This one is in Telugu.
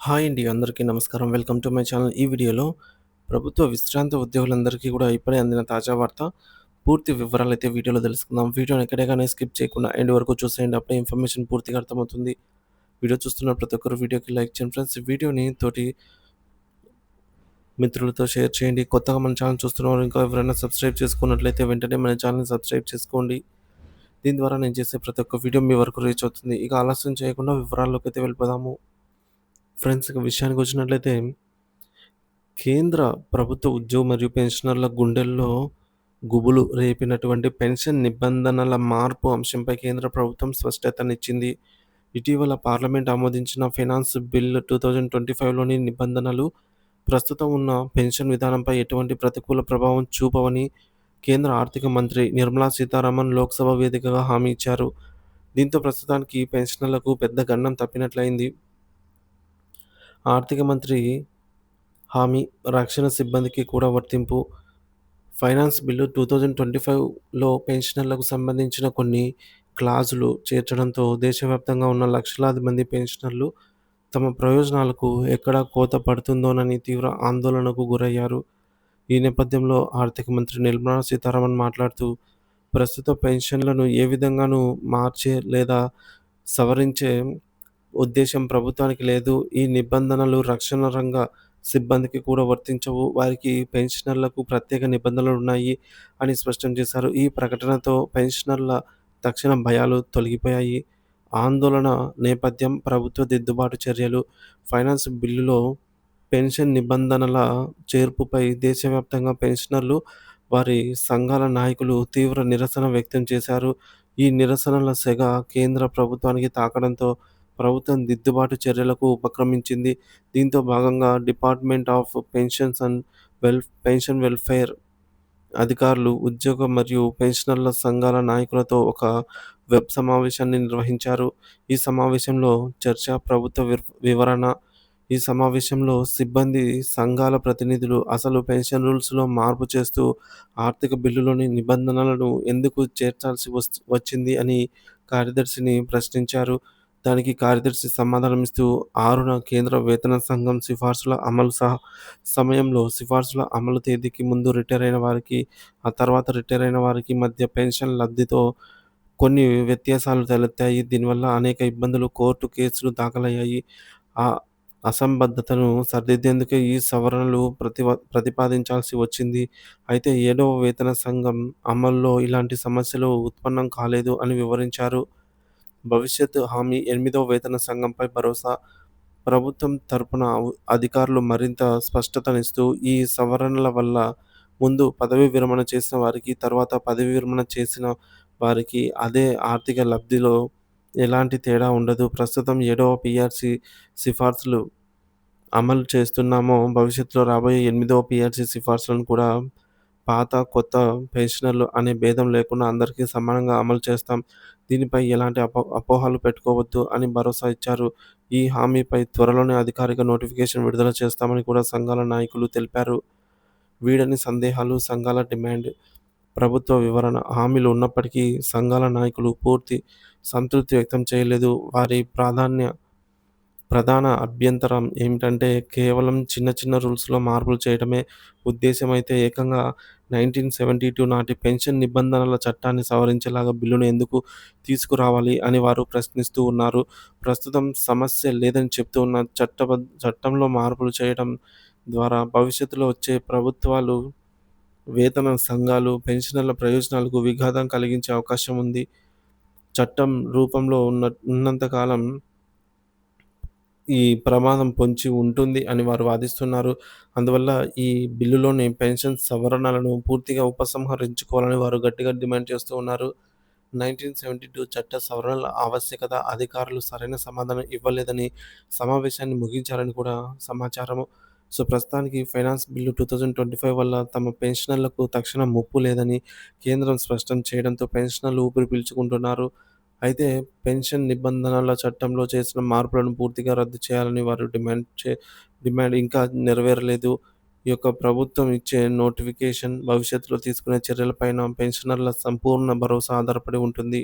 హాయ్ అండి. అందరికీ నమస్కారం. Welcome to my channel. ఈ వీడియోలో ప్రభుత్వ విశ్రాంత ఉద్యోగులందరికీ కూడా ఇప్పుడే అందిన తాజా వార్త. పూర్తి వివరాలైతే వీడియోలో తెలుసుకుందాం. వీడియోని ఎక్కడే గాని స్కిప్ చేయకుండా ఎండ్ వరకు చూసేయండి. అప్పుడే ఇన్ఫర్మేషన్ పూర్తిగా అర్థమవుతుంది. వీడియో చూస్తున్న ప్రతి ఒక్కరు వీడియోకి లైక్ చేయండి ఫ్రెండ్స్. ఈ వీడియోని తోటి మిత్రులతో షేర్ చేయండి. కొత్తగా మన ఛానల్ చూస్తున్నవారు ఇంకా ఎవరైనా సబ్స్క్రైబ్ చేసుకున్నట్లయితే వెంటనే మన ఛానల్‌ని సబ్స్క్రైబ్ చేసుకోండి. దీని ద్వారా నేను చేసే ప్రతి ఒక్క వీడియో మీ వరకు రీచ్ అవుతుంది. ఇక ఆలస్యం చేయకుండా వివరాల్లోకైతే వెళ్ళిపోదాము. ఫ్రెండ్స్ ఇక విషయానికొచ్చినట్లయితే కేంద్ర ప్రభుత్వ ఉద్యోగ మరియు పెన్షనర్ల గుండెల్లో గుబులు రేపినటువంటి పెన్షన్ నిబంధనల మార్పు అంశంపై కేంద్ర ప్రభుత్వం స్పష్టతనిచ్చింది. ఇటీవల పార్లమెంట్ ఆమోదించిన ఫైనాన్స్ బిల్ 2025లోని నిబంధనలు ప్రస్తుతం ఉన్న పెన్షన్ విధానంపై ఎటువంటి ప్రతికూల ప్రభావం చూపవని కేంద్ర ఆర్థిక మంత్రి నిర్మలా సీతారామన్ లోక్సభ వేదికగా హామీ ఇచ్చారు. దీంతో ప్రస్తుతానికి పెన్షనర్లకు పెద్ద గండం తప్పినట్లయింది. ఆర్థిక మంత్రి హామీ రక్షణ సిబ్బందికి కూడా వర్తింపు. ఫైనాన్స్ బిల్లు 2025లో పెన్షనర్లకు సంబంధించిన కొన్ని క్లాజులు చేర్చడంతో దేశవ్యాప్తంగా ఉన్న లక్షలాది మంది పెన్షనర్లు తమ ప్రయోజనాలకు ఎక్కడ కోత పడుతుందోనని తీవ్ర ఆందోళనకు గురయ్యారు. ఈ నేపథ్యంలో ఆర్థిక మంత్రి నిర్మలా సీతారామన్ మాట్లాడుతూ, ప్రస్తుత పెన్షన్లను ఏ విధంగానూ మార్చే లేదా సవరించే ఉద్దేశ్యం ప్రభుత్వానికి లేదు. ఈ నిబంధనలు రక్షణ రంగ సిబ్బందికి కూడా వర్తించవు. వారికి పెన్షనర్లకు ప్రత్యేక నిబంధనలున్నాయి అని స్పష్టం చేశారు. ఈ ప్రకటనతో పెన్షనర్ల తక్షణ భయాలు తొలగిపోయాయి. ఆందోళన నేపథ్యం ప్రభుత్వ దిద్దుబాటు చర్యలు. ఫైనాన్స్ బిల్లులో పెన్షన్ నిబంధనల చేర్పుపై దేశవ్యాప్తంగా పెన్షనర్లు, వారి సంఘాల నాయకులు తీవ్ర నిరసన వ్యక్తం చేశారు. ఈ నిరసనల సెగ కేంద్ర ప్రభుత్వానికి తాకడంతో ప్రభుత్వం దిద్దుబాటు చర్యలకు ఉపక్రమించింది. దీంతో భాగంగా department of pensions and pension welfare అధికారులు, ఉద్యోగ మరియు పెన్షనర్ల సంఘాల నాయకులతో ఒక వెబ్ సమావేశాన్ని నిర్వహించారు. ఈ సమావేశంలో చర్చ, ప్రభుత్వ వివరణ. ఈ సమావేశంలో సిబ్బంది సంఘాల ప్రతినిధులు అసలు పెన్షన్ రూల్స్‌లో మార్పు చేస్తూ ఆర్థిక బిల్లులోని నిబంధనలను ఎందుకు చేర్చాల్సి వచ్చింది అని కార్యదర్శిని ప్రశ్నించారు. దానికి కార్యదర్శి సమాధానమిస్తూ 6న కేంద్ర వేతన సంఘం సిఫార్సుల అమలు సమయంలో సిఫార్సుల అమలు తేదీకి ముందు రిటైర్ అయిన వారికి, ఆ తర్వాత రిటైర్ అయిన వారికి మధ్య పెన్షన్ లబ్ధితో కొన్ని వ్యత్యాసాలు తలెత్తాయి. దీనివల్ల అనేక ఇబ్బందులు, కోర్టు కేసులు దాఖలయ్యాయి. ఆ అసంబద్ధతను సరిదిద్దేందుకే ఈ సవరణలు ప్రతిపాదించాల్సి వచ్చింది. అయితే 7వ వేతన సంఘం అమలులో ఇలాంటి సమస్యలు ఉత్పన్నం కాలేదు అని వివరించారు. భవిష్యత్ హామీ. 8వ వేతన సంఘంపై భరోసా. ప్రభుత్వం తరపున అధికారులు మరింత స్పష్టతనిస్తూ, ఈ సవరణల వల్ల ముందు పదవీ విరమణ చేసిన వారికి, తర్వాత పదవీ విరమణ చేసిన వారికి అదే ఆర్థిక లబ్ధిలో ఎలాంటి తేడా ఉండదు. ప్రస్తుతం 7వ పీఆర్సీ సిఫార్సులు అమలు చేస్తున్నామో, భవిష్యత్తులో రాబోయే 8వ పీఆర్సీ సిఫార్సులను కూడా పాత, కొత్త పెన్షనర్లు అనే భేదం లేకుండా అందరికీ సమానంగా అమలు చేస్తాం. దీనిపై ఎలాంటి అపోహలు పెట్టుకోవద్దు అని భరోసా ఇచ్చారు. ఈ హామీపై త్వరలోనే అధికారిక నోటిఫికేషన్ విడుదల చేస్తామని కూడా సంఘాల నాయకులు తెలిపారు. వీడని సందేహాలు, సంఘాల డిమాండ్. ప్రభుత్వ వివరణ. హామీలు ఉన్నప్పటికీ సంఘాల నాయకులు పూర్తి సంతృప్తి వ్యక్తం చేయలేదు. వారి ప్రధాన అభ్యంతరం ఏమిటంటే, కేవలం చిన్న చిన్న రూల్స్‌లో మార్పులు చేయడమే ఉద్దేశ్యమైతే ఏకంగా 1972 నాటి పెన్షన్ నిబంధనల చట్టాన్ని సవరించేలాగా బిల్లును ఎందుకు తీసుకురావాలి అని వారు ప్రశ్నిస్తూ ఉన్నారు. ప్రస్తుతం సమస్య లేదని చెప్తూ ఉన్న చట్టంలో మార్పులు చేయడం ద్వారా భవిష్యత్తులో వచ్చే ప్రభుత్వాలు, వేతన సంఘాలు, పెన్షనర్ల ప్రయోజనాలకు విఘాతం కలిగించే అవకాశం ఉంది. చట్టం రూపంలో ఉన్నంత కాలం ఈ ప్రమాదం పొంచి ఉంటుంది అని వారు వాదిస్తున్నారు. అందువల్ల ఈ బిల్లులోని పెన్షన్ సవరణలను పూర్తిగా ఉపసంహరించుకోవాలని వారు గట్టిగా డిమాండ్ చేస్తూ ఉన్నారు. 1972 చట్ట సవరణల ఆవశ్యకత. అధికారులు సరైన సమాధానం ఇవ్వలేదని సమావేశాన్ని ముగించారని కూడా సమాచారము. సో, ప్రస్తుతానికి ఫైనాన్స్ బిల్లు 2025 వల్ల తమ పెన్షనర్లకు తక్షణ ముప్పు లేదని కేంద్రం స్పష్టం చేయడంతో పెన్షనర్లు ఊపిరి పీల్చుకుంటున్నారు. అయితే పెన్షన్ నిబంధనల చట్టంలో చేసిన మార్పులను పూర్తిగా రద్దు చేయాలని వారు డిమాండ్ ఇంకా నెరవేరలేదు. ఈ యొక్క ప్రభుత్వం ఇచ్చే నోటిఫికేషన్, భవిష్యత్తులో తీసుకునే చర్యలపైన పెన్షనర్ల సంపూర్ణ భరోసా ఆధారపడి ఉంటుంది.